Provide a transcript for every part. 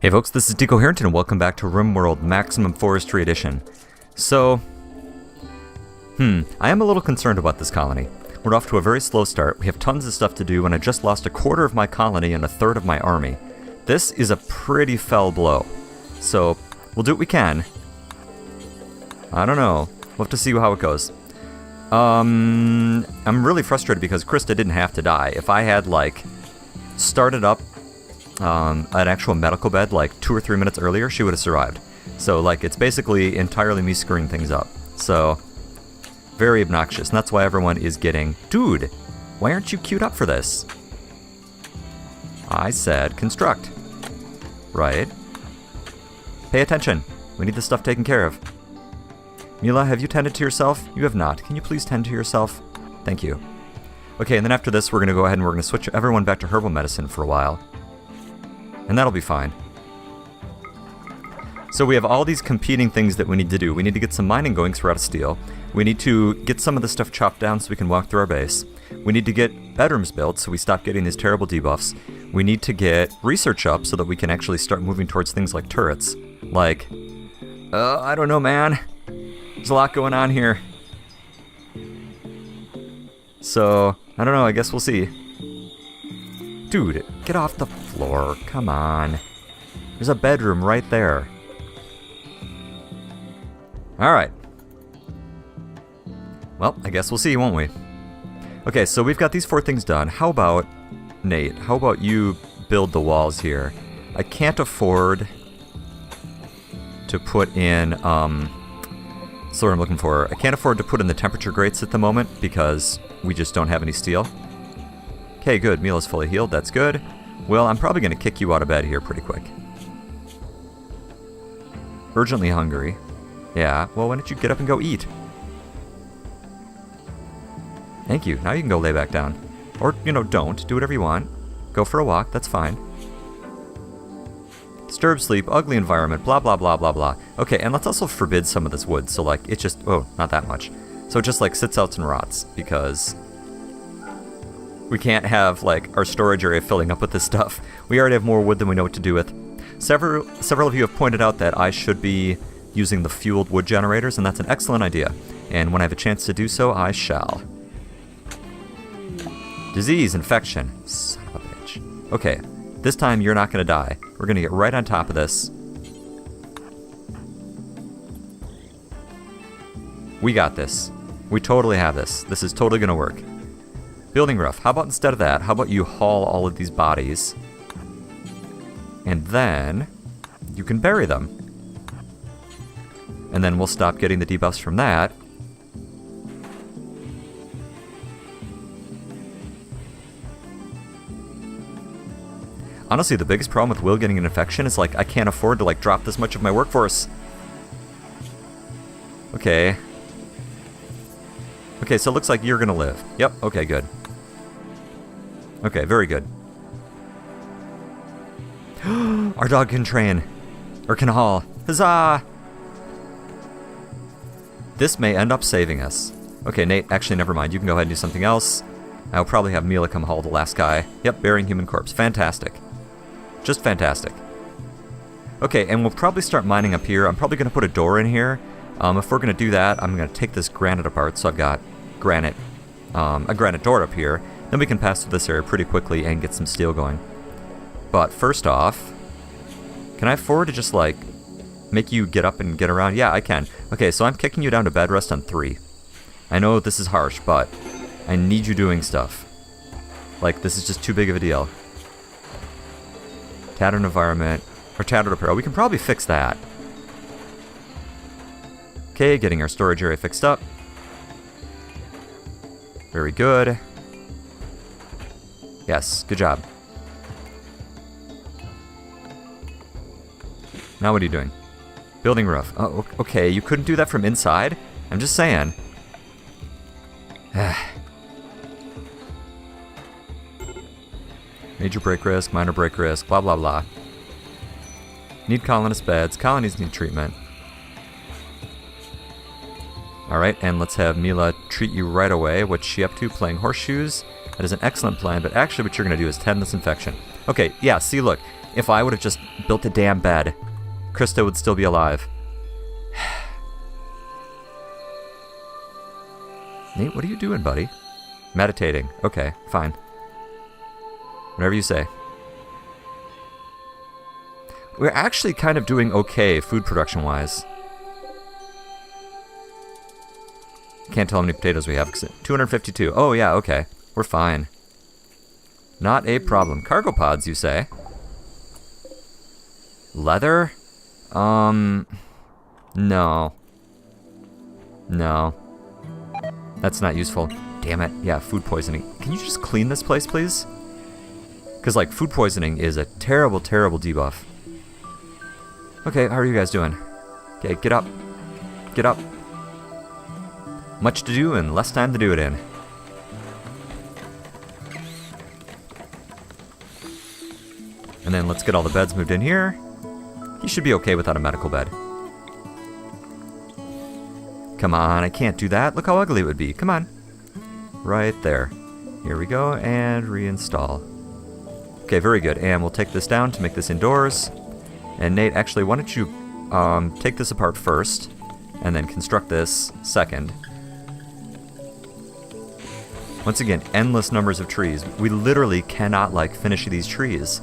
Hey folks, this is Decoherent and welcome back to Rimworld Maximum Forestry Edition. So, I am a little concerned about this colony. We're off to a very slow start, we have tons of stuff to do, and I just lost a quarter of my colony and a third of my army. This is a pretty fell blow. So, we'll do what we can. I don't know. We'll have to see how it goes. I'm really frustrated because Krista didn't have to die. If I had, started up an actual medical bed 2 or 3 minutes earlier, she would have survived. So it's basically entirely me screwing things up. So very obnoxious, and that's why everyone is getting, dude, why aren't you queued up for this? I said construct. Right. Pay attention. We need this stuff taken care of. Mila, have you tended to yourself? You have not. Can you please tend to yourself? Thank you. Okay, and then after this, we're going to go ahead and we're going to switch everyone back to herbal medicine for a while. And that'll be fine. So we have all these competing things that we need to do. We need to get some mining going because we're out of steel. We need to get some of the stuff chopped down so we can walk through our base. We need to get bedrooms built so we stop getting these terrible debuffs. We need to get research up so that we can actually start moving towards things like turrets. I don't know, man. There's a lot going on here. So, I don't know, I guess we'll see. Dude, get off the floor. Come on. There's a bedroom right there. Alright. Well, I guess we'll see, won't we? Okay, so we've got these 4 things done. How about, Nate, how about you build the walls here? I can't afford to put in, that's what I'm looking for. I can't afford to put in the temperature grates at the moment because we just don't have any steel. Okay, good. Mila's fully healed. That's good. Well, I'm probably going to kick you out of bed here pretty quick. Urgently hungry. Yeah, well, why don't you get up and go eat? Thank you. Now you can go lay back down. Or, don't. Do whatever you want. Go for a walk. That's fine. Disturbed sleep, ugly environment, blah, blah, blah, blah, blah. Okay, and let's also forbid some of this wood. So, it just... Oh, not that much. So it just, sits out and rots because... we can't have, our storage area filling up with this stuff. We already have more wood than we know what to do with. Several of you have pointed out that I should be using the fueled wood generators, and that's an excellent idea. And when I have a chance to do so, I shall. Disease, infection. Son of a bitch. Okay, this time you're not going to die. We're going to get right on top of this. We got this. We totally have this. This is totally going to work. Building roof. How about instead of that, how about you haul all of these bodies, and then you can bury them. And then we'll stop getting the debuffs from that. Honestly, the biggest problem with Will getting an infection is, I can't afford to, drop this much of my workforce. Okay. Okay, so it looks like you're gonna live. Yep, okay, good. Okay, very good. Our dog can train. Or can haul. Huzzah! This may end up saving us. Okay, Nate, actually, never mind. You can go ahead and do something else. I'll probably have Mila come haul the last guy. Yep, burying human corpse. Fantastic. Just fantastic. Okay, and we'll probably start mining up here. I'm probably going to put a door in here. If we're going to do that, I'm going to take this granite apart. So I've got granite, a granite door up here. Then we can pass through this area pretty quickly and get some steel going. But first off, can I afford to just, make you get up and get around? Yeah, I can. Okay, so I'm kicking you down to bed rest on 3. I know this is harsh, but I need you doing stuff. This is just too big of a deal. Tattered environment, or tattered apparel. We can probably fix that. Okay, getting our storage area fixed up. Very good. Yes, good job. Now what are you doing? Building roof. Oh, okay, you couldn't do that from inside? I'm just saying. Major break risk, minor break risk, blah, blah, blah. Need colonist beds. Colonies need treatment. Alright, and let's have Mila treat you right away. What's she up to? Playing horseshoes. That is an excellent plan, but actually what you're going to do is tend this infection. Okay, yeah, see, look. If I would have just built a damn bed, Krista would still be alive. Nate, what are you doing, buddy? Meditating. Okay, fine. Whatever you say. We're actually kind of doing okay food production-wise. Can't tell how many potatoes we have. 252. Oh, yeah, okay. We're fine. Not a problem. Cargo pods, you say? Leather? No. No. That's not useful. Damn it. Yeah, food poisoning. Can you just clean this place, please? Because, like, food poisoning is a terrible, terrible debuff. Okay, how are you guys doing? Okay, get up. Get up. Much to do and less time to do it in. And then let's get all the beds moved in here. He should be okay without a medical bed. Come on, I can't do that. Look how ugly it would be. Come on. Right there. Here we go, and reinstall. Okay, very good. And we'll take this down to make this indoors. And Nate, actually, why don't you take this apart first, and then construct this second. Once again, endless numbers of trees. We literally cannot, like, finish these trees.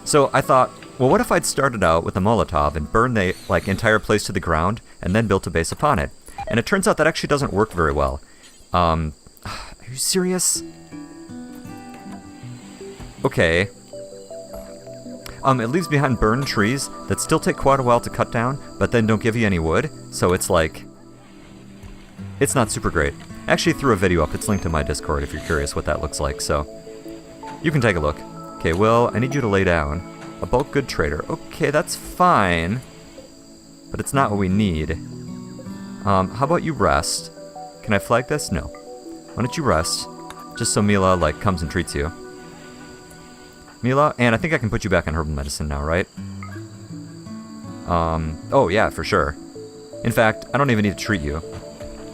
So I thought, well, what if I'd started out with a Molotov and burned the, like, entire place to the ground, and then built a base upon it? And it turns out that actually doesn't work very well. Are you serious? Okay. It leaves behind burned trees that still take quite a while to cut down, but then don't give you any wood, so it's like... It's not super great. I actually threw a video up. It's linked in my Discord if you're curious what that looks like, so... You can take a look. Okay, well, I need you to lay down. A bulk good trader. Okay, that's fine. But it's not what we need. How about you rest? Can I flag this? No. Why don't you rest? Just so Mila, like, comes and treats you. Mila, and I think I can put you back on herbal medicine now, right? Oh yeah, for sure. In fact, I don't even need to treat you.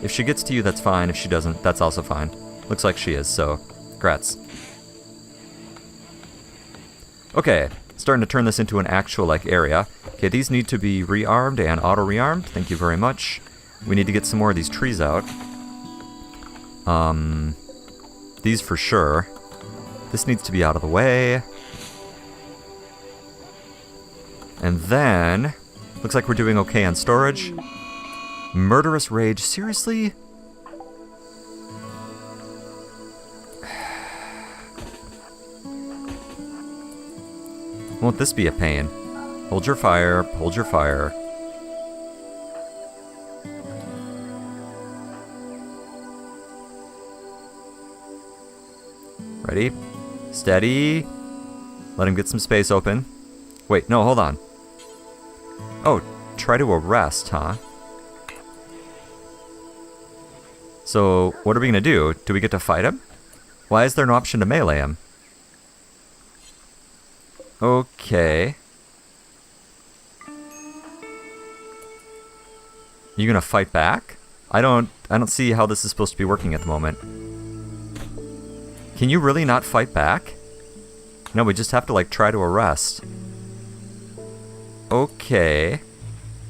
If she gets to you, that's fine. If she doesn't, that's also fine. Looks like she is, so grats. Okay, starting to turn this into an actual, like, area. Okay, these need to be rearmed and auto-rearmed. Thank you very much. We need to get some more of these trees out. These for sure. This needs to be out of the way. And then, looks like we're doing okay on storage. Murderous rage, seriously? Won't this be a pain? Hold your fire, hold your fire. Ready? Steady. Let him get some space open. Wait, no, hold on. Oh, try to arrest, huh? So, what are we going to do? Do we get to fight him? Why is there no option to melee him? Okay. You gonna fight back? I don't see how this is supposed to be working at the moment. Can you really not fight back? No, we just have to, like, try to arrest. Okay.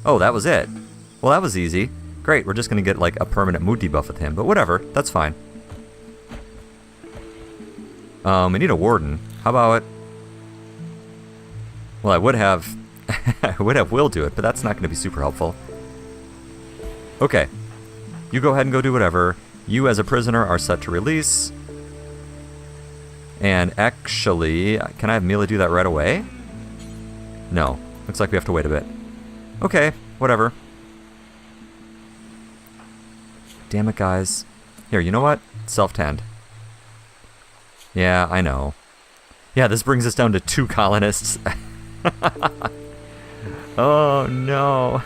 Oh, that was it. Well, that was easy. Great, we're just gonna get, like, a permanent mood debuff with him, but whatever, that's fine. We need a warden. How about... Well, I would have... I would have Will do it, but that's not gonna be super helpful. Okay. You go ahead and go do whatever. You, as a prisoner, are set to release. And actually... Can I have Mila do that right away? No. Looks like we have to wait a bit. Okay, whatever. Damn it, guys. Here, you know what? Self-tend. Yeah, I know. Yeah, this brings us down to 2 colonists. Oh, no.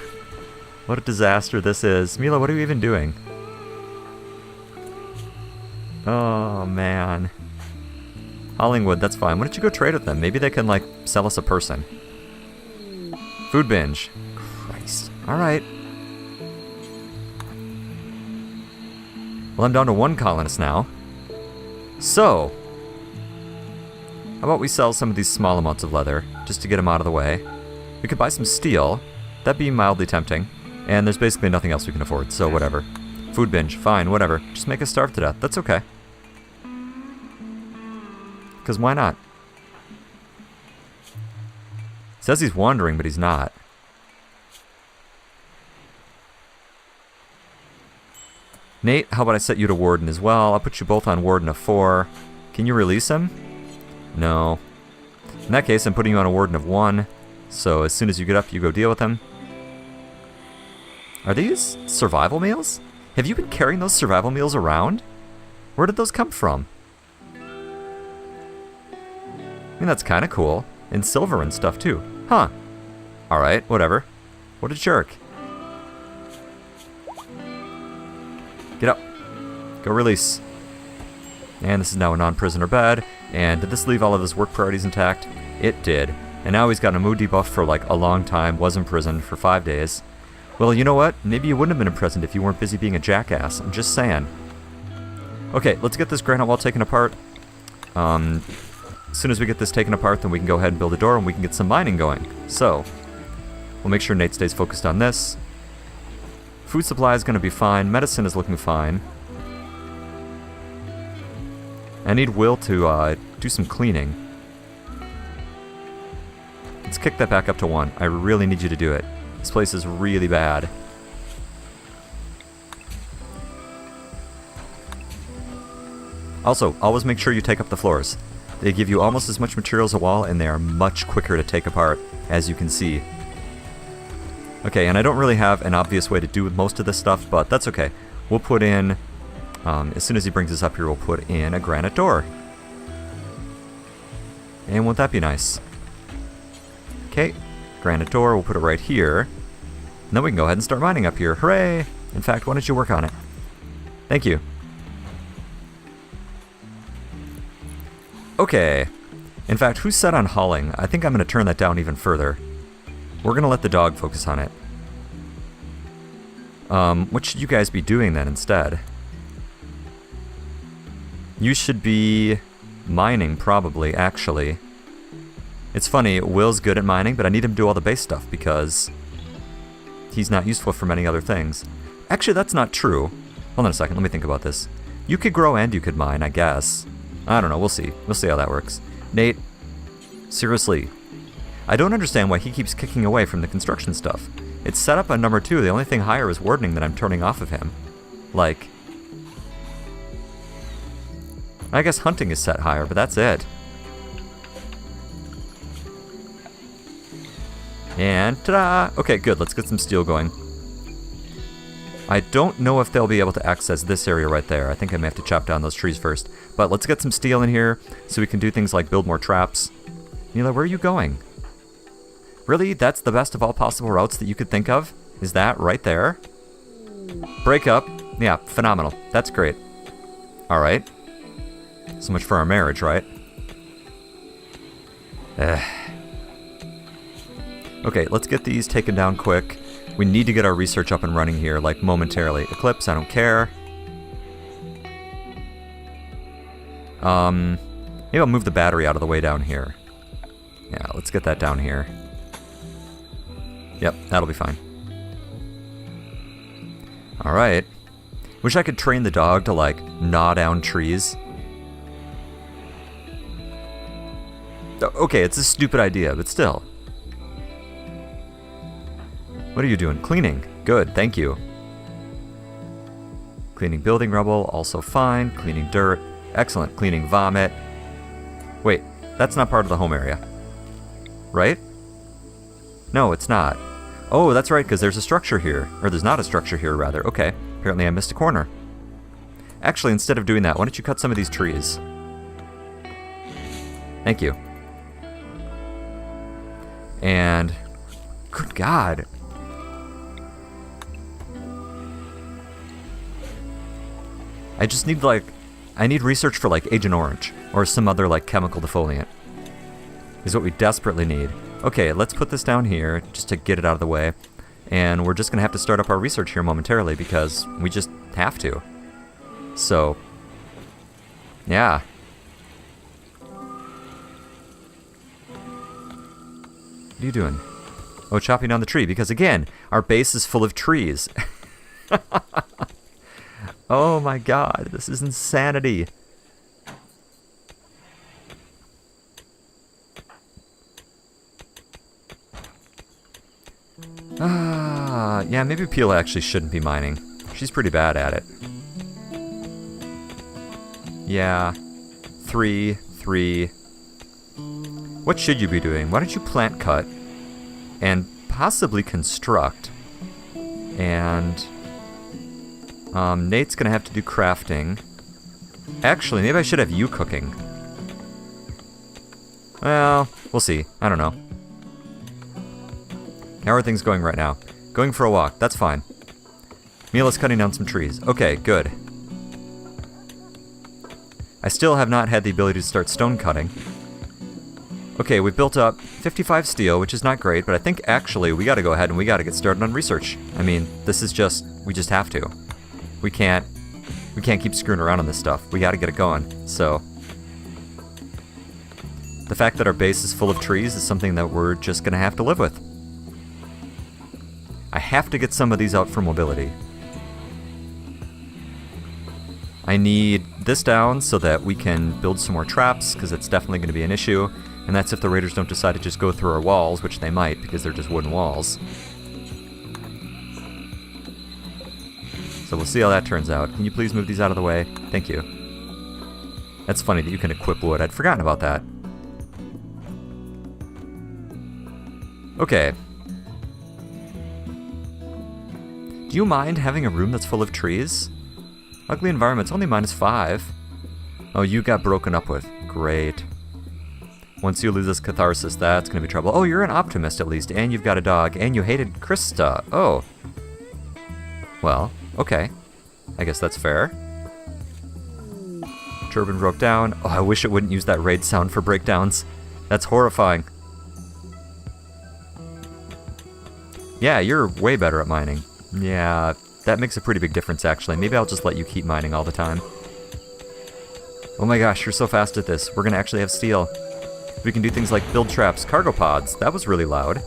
What a disaster this is. Mila, what are you even doing? Oh, man. Hollingwood, that's fine. Why don't you go trade with them? Maybe they can, like, sell us a person. Food binge. Christ. Alright. Well, I'm down to 1 colonist now. So, How about we sell some of these small amounts of leather, just to get them out of the way. We could buy some steel. That'd be mildly tempting. And there's basically nothing else we can afford, so whatever. Food binge, fine, whatever. Just make us starve to death. That's okay. Because why not? Says he's wandering, but he's not. Nate, how about I set you to Warden as well? I'll put you both on Warden of 4. Can you release him? No. In that case, I'm putting you on a Warden of 1. So as soon as you get up, you go deal with him. Are these survival meals? Have you been carrying those survival meals around? Where did those come from? I mean, that's kind of cool. And silver and stuff, too. Huh. Alright, whatever. What a jerk. Get up. Go release. And this is now a non-prisoner bed. And did this leave all of his work priorities intact? It did. And now he's got a mood debuff for like a long time, was imprisoned for 5 days. Well, you know what? Maybe you wouldn't have been imprisoned if you weren't busy being a jackass. I'm just saying. Okay, let's get this granite wall taken apart. As soon as we get this taken apart, then we can go ahead and build a door and we can get some mining going. So, we'll make sure Nate stays focused on this. Food supply is going to be fine. Medicine is looking fine. I need Will to do some cleaning. Let's kick that back up to 1. I really need you to do it. This place is really bad. Also, always make sure you take up the floors. They give you almost as much material as a wall, and they are much quicker to take apart, as you can see. Okay, and I don't really have an obvious way to do most of this stuff, but that's okay. We'll put in, as soon as he brings us up here, we'll put in a granite door. And won't that be nice? Okay, granite door, we'll put it right here. And then we can go ahead and start mining up here. Hooray! In fact, why don't you work on it? Thank you. Okay. In fact, who's set on hauling? I think I'm going to turn that down even further. We're going to let the dog focus on it. What should you guys be doing then instead? You should be mining, probably, actually. It's funny, Will's good at mining, but I need him to do all the base stuff because he's not useful for many other things. Actually, that's not true. Hold on a second, let me think about this. You could grow and you could mine, I guess. I don't know, we'll see. We'll see how that works. Nate, seriously, I don't understand why he keeps kicking away from the construction stuff. It's set up on number 2. The only thing higher is wardening that I'm turning off of him. Like, I guess hunting is set higher, but that's it. And ta-da! Okay, good. Let's get some steel going. I don't know if they'll be able to access this area right there. I think I may have to chop down those trees first. But let's get some steel in here so we can do things like build more traps. Mila, where are you going? Really? That's the best of all possible routes that you could think of? Is that right there? Break up. Yeah, phenomenal. That's great. Alright. So much for our marriage, right? Okay, let's get these taken down quick. We need to get our research up and running here, like momentarily. Eclipse, I don't care. Maybe I'll move the battery out of the way down here. Yeah, let's get that down here. Yep, that'll be fine. Alright. Wish I could train the dog to, like, gnaw down trees. Okay, it's a stupid idea, but still. What are you doing? Cleaning. Good, thank you. Cleaning building rubble, also fine. Cleaning dirt. Excellent. Cleaning vomit. Wait, that's not part of the home area. Right? No, it's not. Oh, that's right, because there's a structure here. Or there's not a structure here, rather. Okay, apparently I missed a corner. Actually, instead of doing that, why don't you cut some of these trees? Thank you. And... good God. I just need, like... I need research for, like, Agent Orange. Or some other, like, chemical defoliant. Is what we desperately need. Okay, let's put this down here, just to get it out of the way. And we're just going to have to start up our research here momentarily, because we just have to. So... yeah. What are you doing? Oh, chopping down the tree, because again, our base is full of trees. Oh my god, this is insanity. Yeah, maybe Peel actually shouldn't be mining. She's pretty bad at it. Yeah. 3, 3. What should you be doing? Why don't you plant cut and possibly construct? And Nate's gonna have to do crafting. Actually, maybe I should have you cooking. Well, we'll see. I don't know. How are things going right now? Going for a walk. That's fine. Mila's cutting down some trees. Okay, good. I still have not had the ability to start stone cutting. Okay, we've built up 55 steel, which is not great, but I think actually we gotta go ahead and we gotta get started on research. I mean, this is just, we just have to. We can't keep screwing around on this stuff. We gotta get it going, so. The fact that our base is full of trees is something that we're just gonna have to live with. I have to get some of these out for mobility. I need this down so that we can build some more traps, because it's definitely going to be an issue. And that's if the raiders don't decide to just go through our walls, which they might, because they're just wooden walls. So we'll see how that turns out. Can you please move these out of the way? Thank you. That's funny that you can equip wood. I'd forgotten about that. Okay. Do you mind having a room that's full of trees? Ugly environment's only -5. Oh, you got broken up with. Great. Once you lose this catharsis, that's gonna be trouble. Oh, you're an optimist at least, and you've got a dog, and you hated Krista. Oh. Well, okay. I guess that's fair. Turbine broke down. Oh, I wish it wouldn't use that raid sound for breakdowns. That's horrifying. Yeah, you're way better at mining. Yeah, that makes a pretty big difference, actually. Maybe I'll just let you keep mining all the time. Oh my gosh, you're so fast at this. We're gonna actually have steel. We can do things like build traps, cargo pods. That was really loud.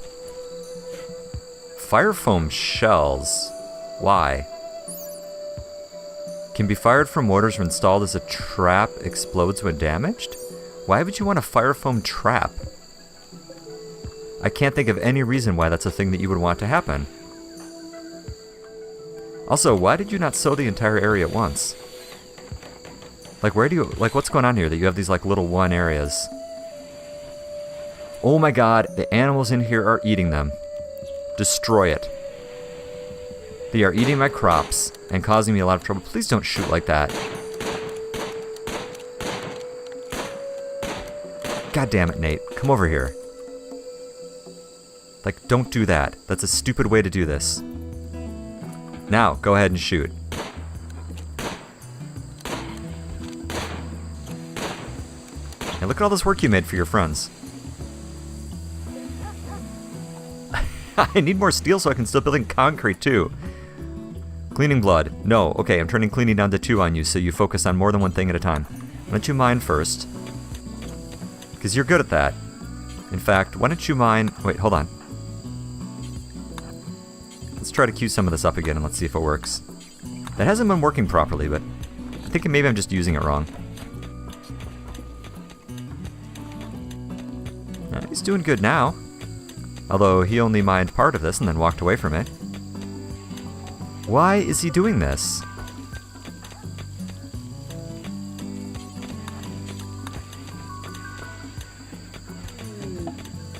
Fire foam shells. Why? Can be fired from mortars when installed as a trap explodes when damaged? Why would you want a fire foam trap? I can't think of any reason why that's a thing that you would want to happen. Also, why did you not sow the entire area at once? Like, where do you... Like, what's going on here that you have these, like, little one areas? Oh my god, the animals in here are eating them. Destroy it. They are eating my crops and causing me a lot of trouble. Please don't shoot like that. God damn it, Nate. Come over here. Like, don't do that. That's a stupid way to do this. Now, go ahead and shoot. Hey, look at all this work you made for your friends. I need more steel so I can still build in concrete, too. Cleaning blood. No, okay, I'm turning cleaning down to 2 on you, so you focus on more than one thing at a time. Why don't you mine first? Because you're good at that. In fact, why don't you mine... Wait, hold on. Let's try to queue some of this up again and let's see if it works. That hasn't been working properly, but I think maybe I'm just using it wrong. He's doing good now. Although he only mined part of this and then walked away from it. Why is he doing this?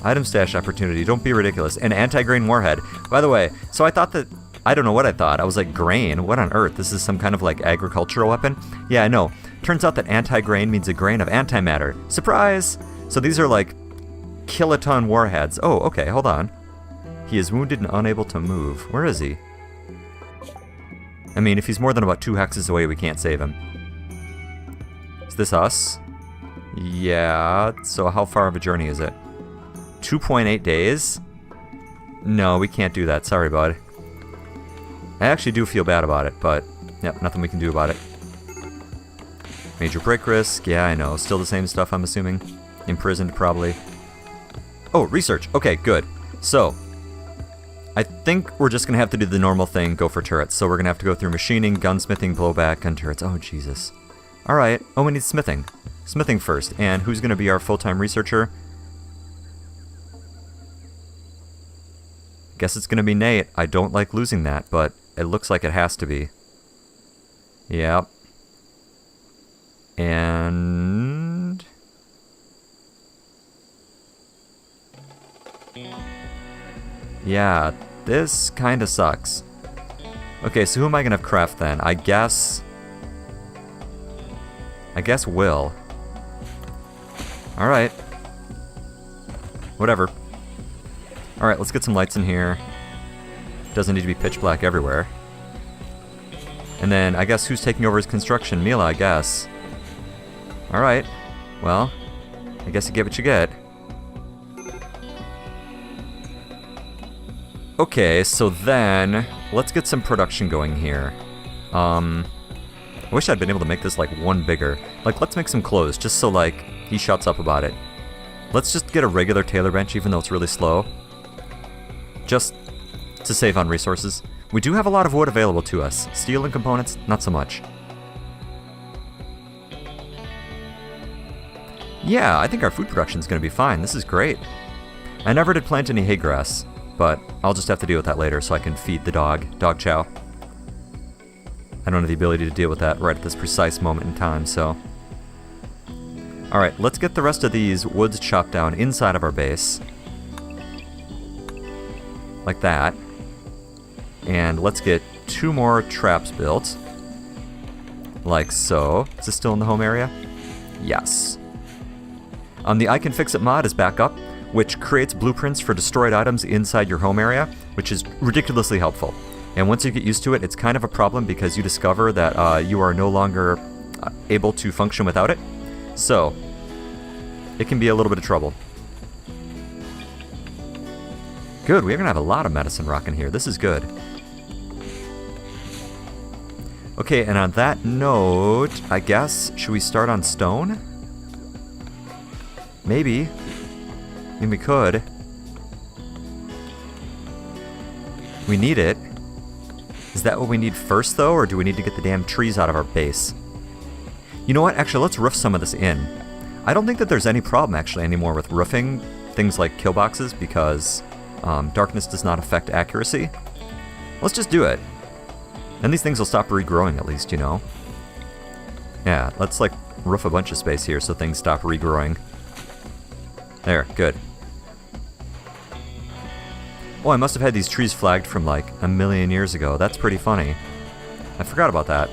Item stash opportunity. Don't be ridiculous. An anti-grain warhead. By the way, so I thought that... I don't know what I thought. I was like, grain? What on earth? This is some kind of like agricultural weapon? Yeah, I know. Turns out that anti-grain means a grain of antimatter. Surprise! So these are like kiloton warheads. Oh, okay, hold on. He is wounded and unable to move. Where is he? I mean, if he's more than about 2 hexes away, we can't save him. Is this us? Yeah, so how far of a journey is it? 2.8 days? No, we can't do that. Sorry, bud. I actually do feel bad about it, but yep, nothing we can do about it. Major break risk. Yeah, I know. Still the same stuff, I'm assuming. Imprisoned, probably. Oh, research. Okay, good. So, I think we're just going to have to do the normal thing, go for turrets. So we're going to have to go through machining, gunsmithing, blowback, gun turrets. Oh, Jesus. Alright. Oh, we need smithing. Smithing first. And who's going to be our full-time researcher? Guess it's going to be Nate. I don't like losing that, but it looks like it has to be. Yep. And... yeah, this kind of sucks. Okay, so who am I going to craft then? I guess Will. Alright. Whatever. Alright, let's get some lights in here. Doesn't need to be pitch black everywhere. And then, I guess who's taking over his construction? Mila, I guess. Alright. Well, I guess you get what you get. Okay, so then, let's get some production going here. I wish I'd been able to make this, like, one bigger. Like, let's make some clothes, just so, like, he shuts up about it. Let's just get a regular tailor bench, even though it's really slow. Just to save on resources. We do have a lot of wood available to us. Steel and components, not so much. Yeah, I think our food production's gonna be fine. This is great. I never did plant any hay grass, but I'll just have to deal with that later so I can feed the dog chow. I don't have the ability to deal with that right at this precise moment in time, so... Alright, let's get the rest of these woods chopped down inside of our base. Like that. And let's get 2 more traps built. Like so. Is this still in the home area? Yes. The I Can Fix It mod is back up, which creates blueprints for destroyed items inside your home area, which is ridiculously helpful. And once you get used to it, it's kind of a problem because you discover that you are no longer able to function without it. So, it can be a little bit of trouble. Good, we're going to have a lot of medicine rock in here. This is good. Okay, and on that note, I guess, should we start on stone? Maybe. I mean, we could. We need it. Is that what we need first, though, or do we need to get the damn trees out of our base? You know what? Actually, let's roof some of this in. I don't think that there's any problem, actually, anymore with roofing things like kill boxes, because darkness does not affect accuracy. Let's just do it. And these things will stop regrowing, at least, you know? Yeah, let's, like, roof a bunch of space here so things stop regrowing. There, good. Oh, I must have had these trees flagged from, like, a million years ago. That's pretty funny. I forgot about that.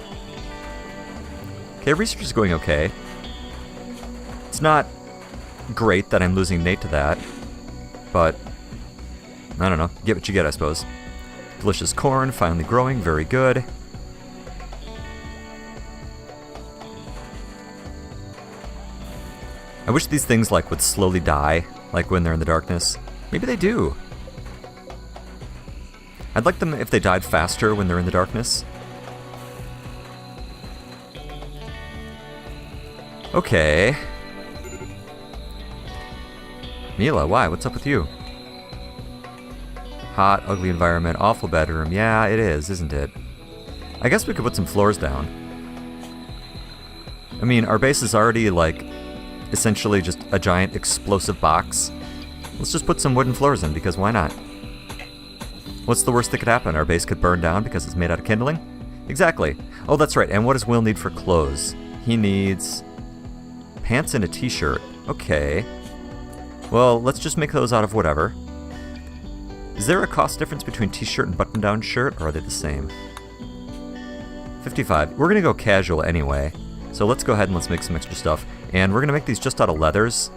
Okay, research is going okay. It's not great that I'm losing Nate to that, but I don't know. Get what you get, I suppose. Delicious corn, finally growing, very good. I wish these things, like, would slowly die, like when they're in the darkness. Maybe they do. I'd like them if they died faster when they're in the darkness. Okay. Mila, why? What's up with you? Hot, ugly environment, awful bedroom. Yeah, it is, isn't it? I guess we could put some floors down. I mean, our base is already, like, essentially just a giant explosive box. Let's just put some wooden floors in, because why not? What's the worst that could happen? Our base could burn down because it's made out of kindling? Exactly. Oh, that's right. And what does Will need for clothes? He needs pants and a t-shirt. Okay. Well, let's just make those out of whatever. Is there a cost difference between t-shirt and button-down shirt, or are they the same? 55. We're going to go casual anyway. So let's go ahead and let's make some extra stuff. And we're going to make these just out of leathers.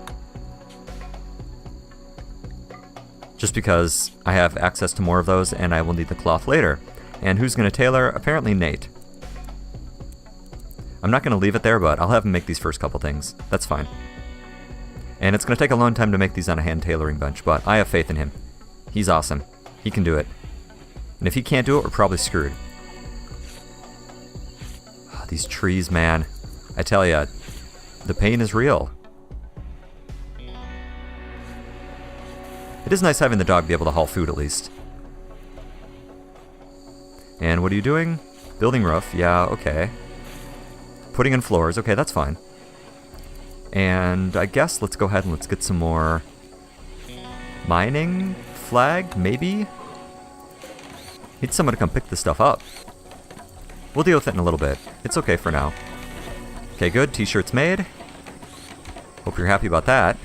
Just because I have access to more of those and I will need the cloth later. And who's going to tailor? Apparently Nate. I'm not going to leave it there, but I'll have him make these first couple things. That's fine. And it's going to take a long time to make these on a hand tailoring bench, but I have faith in him. He's awesome. He can do it. And if he can't do it, we're probably screwed. Oh, these trees, man. I tell ya, the pain is real. It is nice having the dog be able to haul food at least. And what are you doing? Building roof. Yeah, okay. Putting in floors. Okay, that's fine. And I guess let's go ahead and let's get some more mining flag, maybe? Need someone to come pick this stuff up. We'll deal with it in a little bit. It's okay for now. Okay, good. T-shirts made. Hope you're happy about that.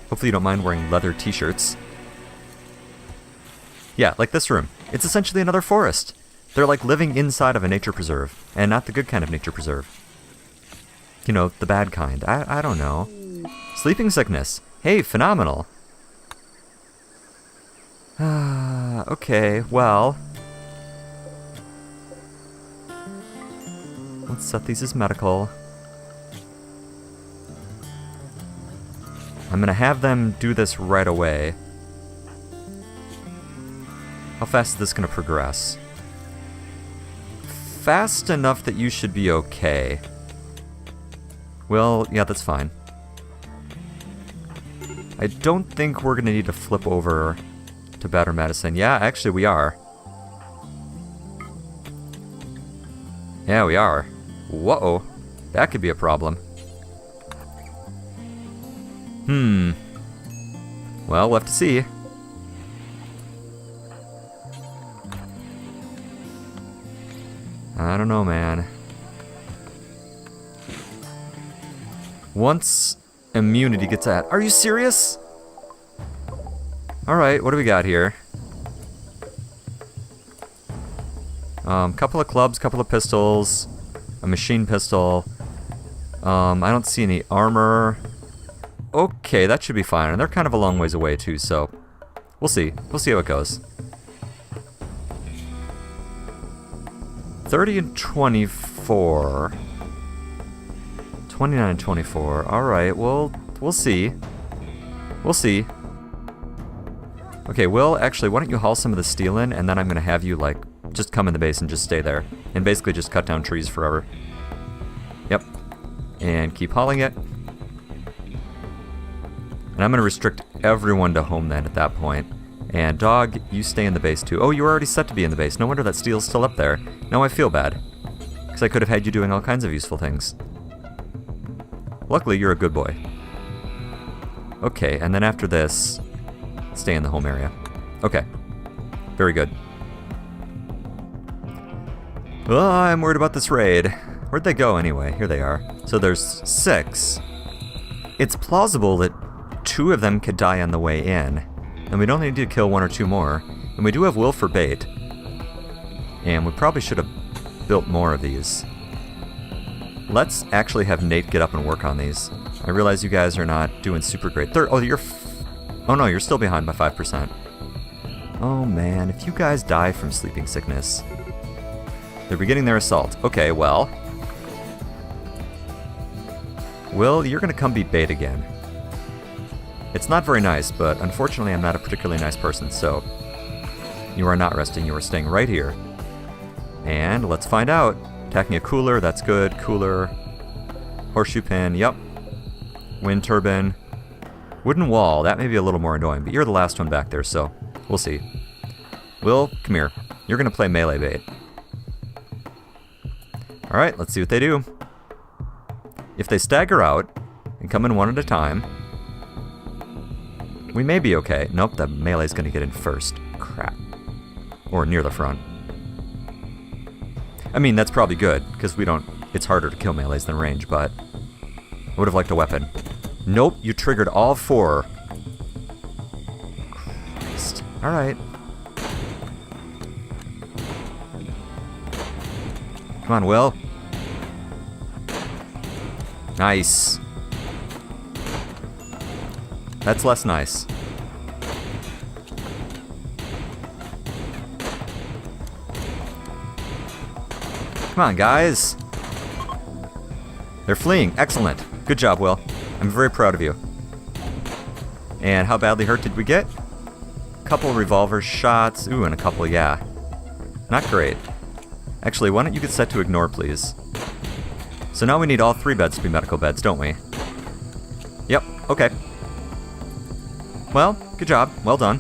Hopefully you don't mind wearing leather t-shirts. Yeah, like this room. It's essentially another forest. They're like living inside of a nature preserve. And not the good kind of nature preserve. You know, the bad kind. I don't know. Sleeping sickness. Hey, phenomenal. Okay, well. Let's set these as medical. I'm gonna have them do this right away. How fast is this gonna progress? Fast enough that you should be okay. Well, yeah, that's fine. I don't think we're gonna need to flip over to better medicine. Yeah, actually we are. Yeah, we are. Whoa, that could be a problem. Well, we'll have to see. I don't know, man. Once immunity gets at... Are you serious? Alright, what do we got here? Couple of clubs, couple of pistols, a machine pistol. I don't see any armor. Okay, that should be fine. And they're kind of a long ways away too, so we'll see. We'll see how it goes. 30 and 24. 29 and 24. Alright, well, we'll see. We'll see. Okay, Will, actually, why don't you haul some of the steel in, and then I'm gonna have you, like, just come in the base and just stay there. And basically just cut down trees forever. Yep. And keep hauling it. And I'm gonna restrict everyone to home then at that point. And dog, you stay in the base too. Oh, you were already set to be in the base. No wonder that steel's still up there. Now I feel bad. Because I could have had you doing all kinds of useful things. Luckily, you're a good boy. Okay, and then after this, stay in the home area. Okay. Very good. Oh, I'm worried about this raid. Where'd they go anyway? Here they are. So there's 6. It's plausible that 2 of them could die on the way in. And we'd only need to kill 1 or 2 more. And we do have Will for bait. And we probably should have built more of these. Let's actually have Nate get up and work on these. I realize you guys are not doing super great. Oh, you're... oh no, you're still behind by 5%. Oh man, if you guys die from sleeping sickness... They're beginning their assault. Okay, well... Will, you're gonna come be bait again. It's not very nice, but unfortunately I'm not a particularly nice person, so... You are not resting, you are staying right here. And let's find out. Attacking a cooler, that's good. Cooler. Horseshoe pin, yep. Wind turbine. Wooden wall, that may be a little more annoying, but you're the last one back there, so we'll see. Will, come here. You're gonna play melee bait. Alright, let's see what they do. If they stagger out and come in one at a time, we may be okay. Nope, the melee's gonna get in first. Crap. Or near the front. I mean, that's probably good, because we don't... It's harder to kill melees than range, but... I would have liked a weapon. Nope, you triggered all 4. Christ. Alright. Come on, Will. Nice. That's less nice. Come on, guys. They're fleeing. Excellent. Good job, Will. I'm very proud of you. And how badly hurt did we get? A couple revolver shots. Ooh, and a couple, yeah. Not great. Actually, why don't you get set to ignore, please? So now we need all 3 beds to be medical beds, don't we? Yep, okay. Well, good job. Well done.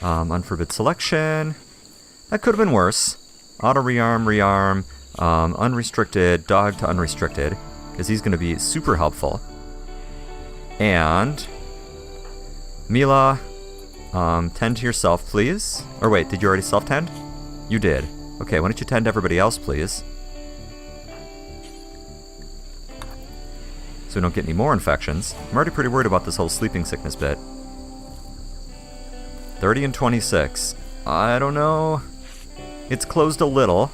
Unforbid selection. That could have been worse. Auto rearm, unrestricted, dog to unrestricted, because he's going to be super helpful. And Mila, tend to yourself, please. Or wait, did you already self-tend? You did. Okay, why don't you tend to everybody else, please? So we don't get any more infections. I'm already pretty worried about this whole sleeping sickness bit. 30 and 26. I don't know. It's closed a little.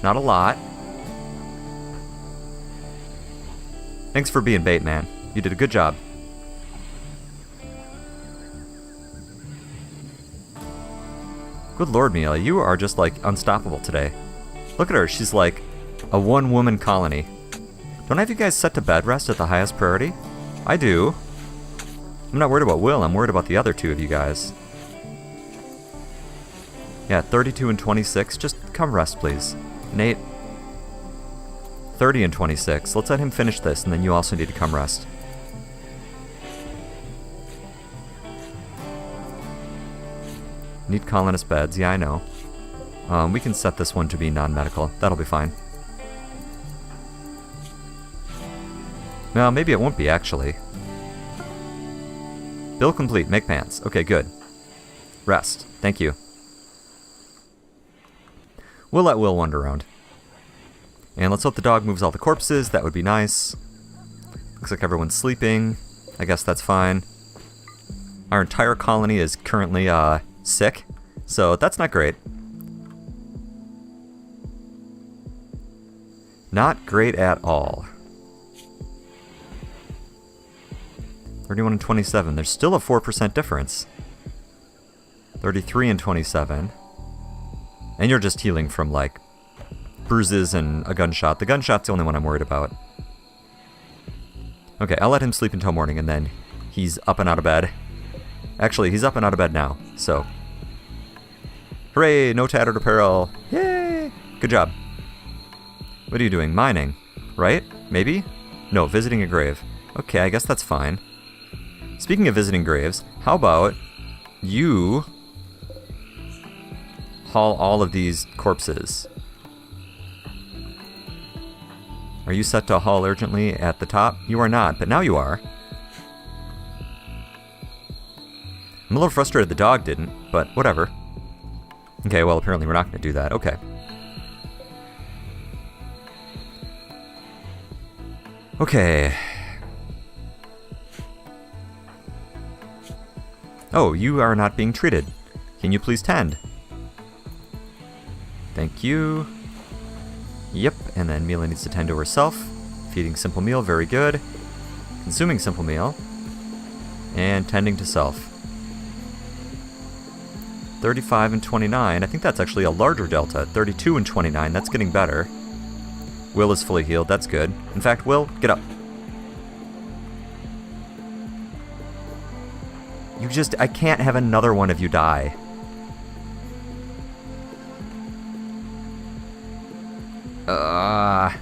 Not a lot. Thanks for being bait, man. You did a good job. Good lord, Mila, you are just, like, unstoppable today. Look at her, she's like a one-woman colony. Don't I have you guys set to bed rest at the highest priority? I do. I'm not worried about Will, I'm worried about the other two of you guys. Yeah, 32 and 26, just come rest, please. Nate. 30 and 26, let's let him finish this, and then you also need to come rest. Need colonist beds, yeah, I know. We can set this one to be non-medical, that'll be fine. No, maybe it won't be, actually. Bill complete, make pants. Okay, good. Rest, thank you. We'll let Will wander around. And let's hope the dog moves all the corpses, that would be nice. Looks like everyone's sleeping. I guess that's fine. Our entire colony is currently, sick, so that's not great. Not great at all. 31 and 27, there's still a 4% difference. 33 and 27. And you're just healing from, like, bruises and a gunshot. The gunshot's the only one I'm worried about. Okay, I'll let him sleep until morning, and then he's up and out of bed. Actually, he's up and out of bed now, so. Hooray, no tattered apparel. Yay! Good job. What are you doing? Mining, right? Maybe? No, visiting a grave. Okay, I guess that's fine. Speaking of visiting graves, how about you haul all of these corpses? Are you set to haul urgently at the top? You are not, but now you are. I'm a little frustrated the dog didn't, but whatever. Okay, well, apparently we're not going to do that. Okay. Okay. Oh, you are not being treated. Can you please tend? Thank you. Yep, and then Mila needs to tend to herself. Feeding simple meal, very good. Consuming simple meal. And tending to self. 35 and 29, I think that's actually a larger delta. 32 and 29, that's getting better. Will is fully healed, that's good. In fact, Will, get up. You just, I can't have another one of you die. I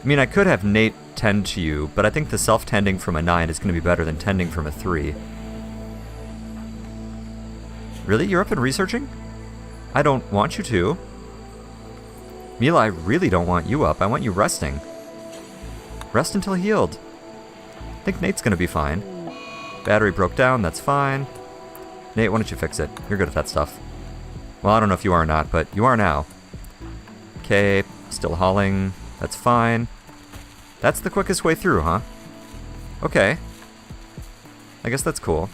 mean, I could have Nate tend to you, but I think the self-tending from a 9 is going to be better than tending from a 3. Really? You're up and researching? I don't want you to. Mila, I really don't want you up. I want you resting. Rest until healed. I think Nate's going to be fine. Battery broke down, that's fine. Nate, why don't you fix it? You're good at that stuff. Well, I don't know if you are or not, but you are now. Okay, still hauling. That's fine. That's the quickest way through, huh? Okay. I guess that's cool.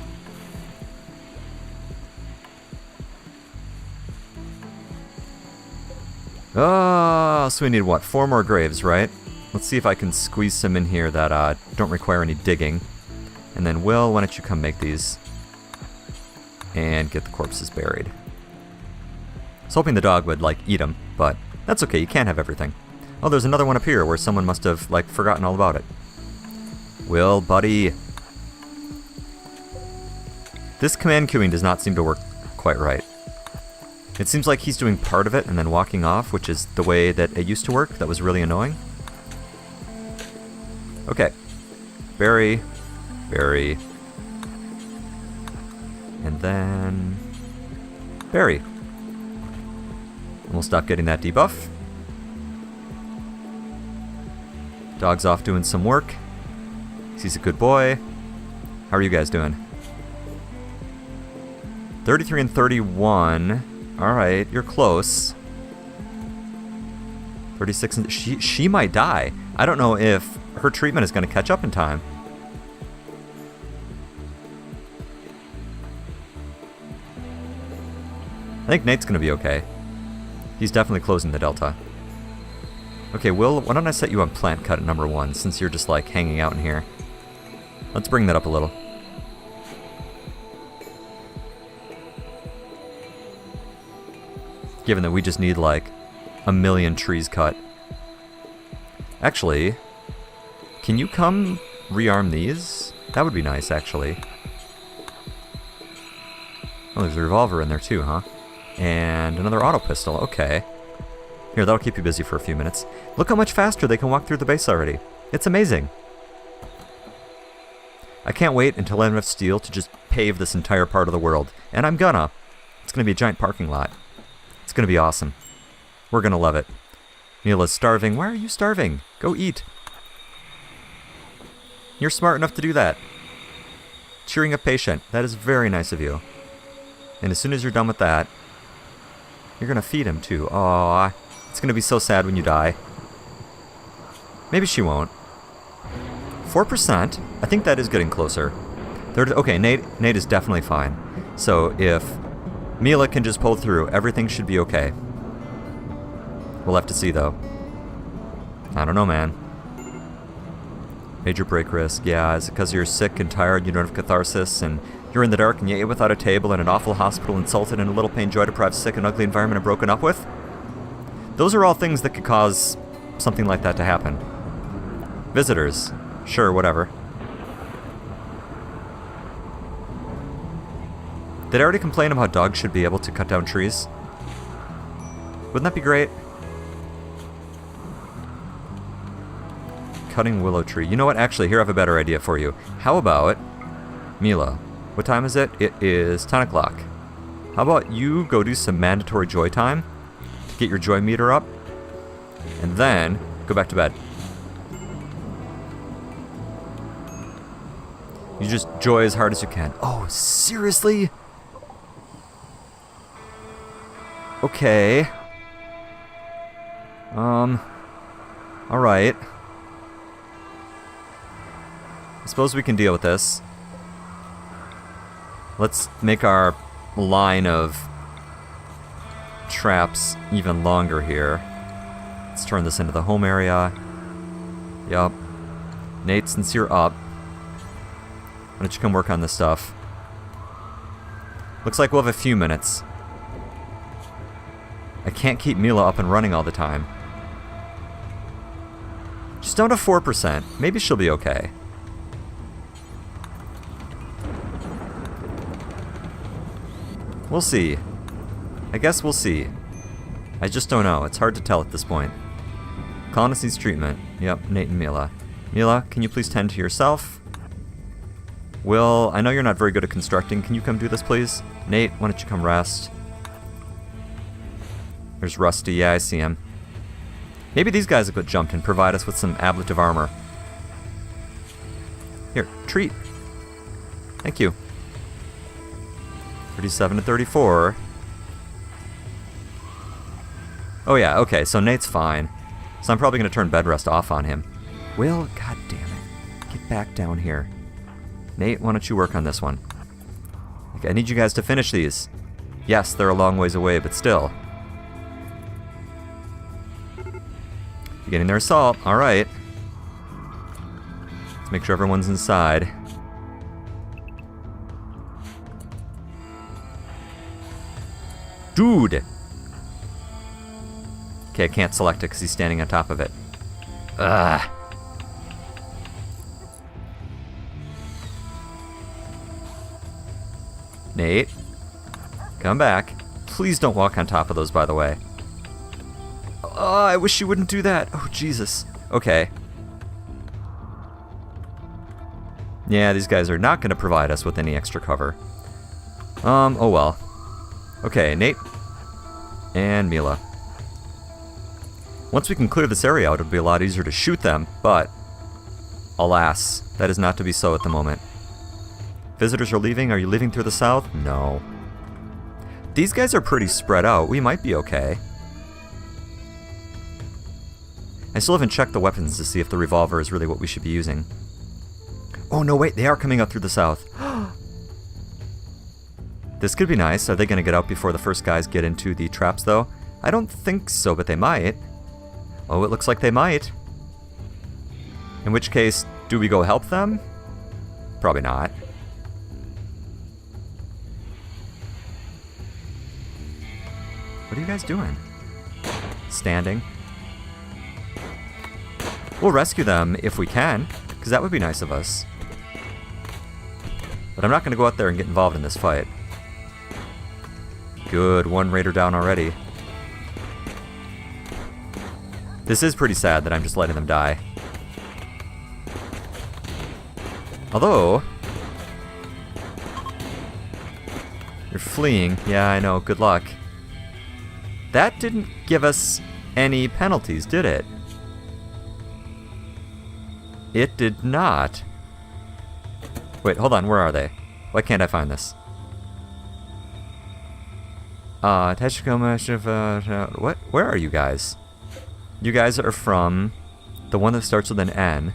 Oh, so we need what? 4 more graves, right? Let's see if I can squeeze some in here that don't require any digging. And then, Will, why don't you come make these? And get the corpses buried. I was hoping the dog would, like, eat them, but that's okay, you can't have everything. Oh, there's another one up here where someone must have, like, forgotten all about it. Will, buddy. This command queuing does not seem to work quite right. It seems like he's doing part of it and then walking off, which is the way that it used to work. That was really annoying. Okay. Berry. Berry. And then... Berry. And we'll stop getting that debuff. Dog's off doing some work. He's a good boy. How are you guys doing? 33 and 31. Alright, you're close. 36 and... She might die. I don't know if her treatment is going to catch up in time. I think Nate's going to be okay. He's definitely closing the delta. Okay, Will, why don't I set you on plant cut at number 1, since you're just, like, hanging out in here. Let's bring that up a little. Given that we just need, like, a million trees cut. Actually, can you come rearm these? That would be nice, actually. Oh, there's a revolver in there too, huh? And another auto pistol, okay. Here, that'll keep you busy for a few minutes. Look how much faster they can walk through the base already. It's amazing. I can't wait until I have enough steel to just pave this entire part of the world. And I'm gonna. It's gonna be a giant parking lot. It's gonna be awesome. We're gonna love it. Mila's starving. Why are you starving? Go eat. You're smart enough to do that. Cheering a patient. That is very nice of you. And as soon as you're done with that, you're gonna feed him too. Aww. It's gonna be so sad when you die. Maybe she won't. 4%? I think that is getting closer. Okay, Nate is definitely fine. So if Mila can just pull through, everything should be okay. We'll have to see though. I don't know, man. Major break risk. Yeah, is it because you're sick and tired, you don't have catharsis, and you're in the dark and you ate without a table in an awful hospital, insulted in a little pain, joy-deprived, sick and ugly environment and broken up with? Those are all things that could cause something like that to happen. Visitors. Sure, whatever. Did I already complain about how dogs should be able to cut down trees? Wouldn't that be great? Cutting willow tree. You know what? Actually, here I have a better idea for you. How about... Mila, what time is it? It is 10 o'clock. How about you go do some mandatory joy time to get your joy meter up, and then go back to bed. You just joy as hard as you can. Oh, seriously? Okay. Alright. I suppose we can deal with this. Let's make our line of traps even longer here. Let's turn this into the home area. Yup. Nate, since you're up, why don't you come work on this stuff? Looks like we'll have a few minutes. I can't keep Mila up and running all the time. Just down to 4%. Maybe she'll be okay. We'll see. I guess we'll see. I just don't know. It's hard to tell at this point. Colonist needs treatment. Yep, Nate and Mila. Mila, can you please tend to yourself? Will, I know you're not very good at constructing. Can you come do this, please? Nate, why don't you come rest? There's Rusty. Yeah, I see him. Maybe these guys will get jumped and provide us with some ablative armor. Here, treat. Thank you. 37 to 34. Oh yeah, okay, so Nate's fine. So I'm probably going to turn bed rest off on him. Will, god damn it. Get back down here. Nate, why don't you work on this one? Okay, I need you guys to finish these. Yes, they're a long ways away, but still. Beginning their assault. Alright. Let's make sure everyone's inside. Dude! Okay, I can't select it because he's standing on top of it. Ugh. Nate, come back. Please don't walk on top of those, by the way. Oh, I wish you wouldn't do that. Oh, Jesus. Okay. Yeah, these guys are not going to provide us with any extra cover. Oh well. Okay, Nate. And Mila. Once we can clear this area out, it'll be a lot easier to shoot them, but alas, that is not to be so at the moment. Visitors are leaving. Are you leaving through the south? No. These guys are pretty spread out. We might be okay. I still haven't checked the weapons to see if the revolver is really what we should be using. Oh, no, wait. They are coming up through the south. This could be nice. Are they going to get out before the first guys get into the traps, though? I don't think so, but they might. Oh, it looks like they might. In which case, do we go help them? Probably not. What are you guys doing? Standing. We'll rescue them if we can, because that would be nice of us. But I'm not going to go out there and get involved in this fight. Good, one raider down already. This is pretty sad that I'm just letting them die. Although... You're fleeing. Yeah, I know. Good luck. That didn't give us any penalties, did it? It did not. Wait, hold on. Where are they? Why can't I find this? What? Where are you guys? You guys are from the one that starts with an N.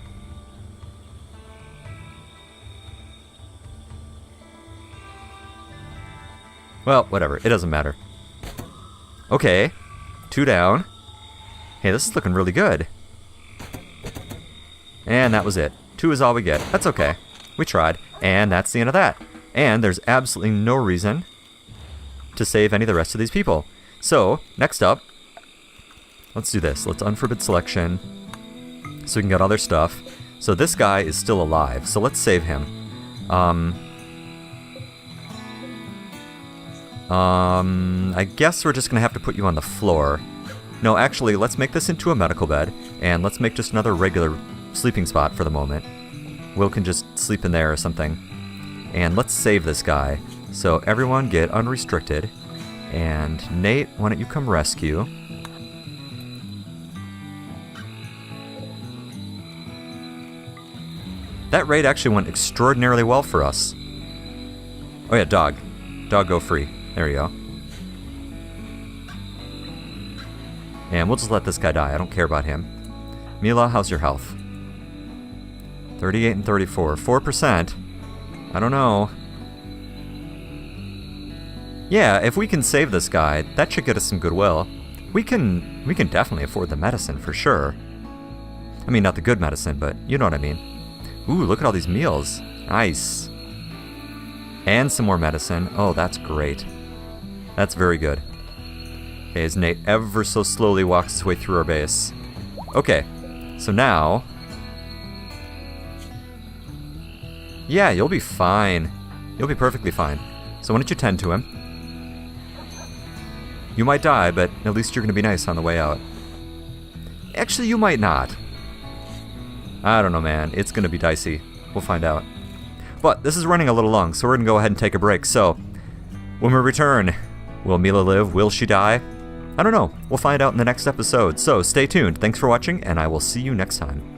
Well, whatever. It doesn't matter. Okay. 2 down. Hey, this is looking really good. And that was it. 2 is all we get. That's okay. We tried. And that's the end of that. And there's absolutely no reason to save any of the rest of these people. So, next up, let's do this. Let's unforbid selection so we can get all their stuff. So this guy is still alive, so let's save him. I guess we're just gonna have to put you on the floor. No, actually, let's make this into a medical bed, and let's make just another regular sleeping spot for the moment. Will can just sleep in there or something. And let's save this guy. So everyone get unrestricted. And Nate, why don't you come rescue? That raid actually went extraordinarily well for us. Oh yeah, dog. Dog go free. There you go. And we'll just let this guy die. I don't care about him. Mila, how's your health? 38 and 34. 4%. I don't know. Yeah, if we can save this guy, that should get us some goodwill. We can definitely afford the medicine for sure. I mean, not the good medicine, but you know what I mean. Ooh, look at all these meals. Nice. And some more medicine. Oh, that's great. That's very good. Okay, as Nate ever so slowly walks his way through our base. Okay, so now... Yeah, you'll be fine. You'll be perfectly fine. So why don't you tend to him? You might die, but at least you're going to be nice on the way out. Actually, you might not. I don't know, man. It's going to be dicey. We'll find out. But this is running a little long, so we're going to go ahead and take a break. So, when we return, will Mila live? Will she die? I don't know. We'll find out in the next episode. So, stay tuned. Thanks for watching, and I will see you next time.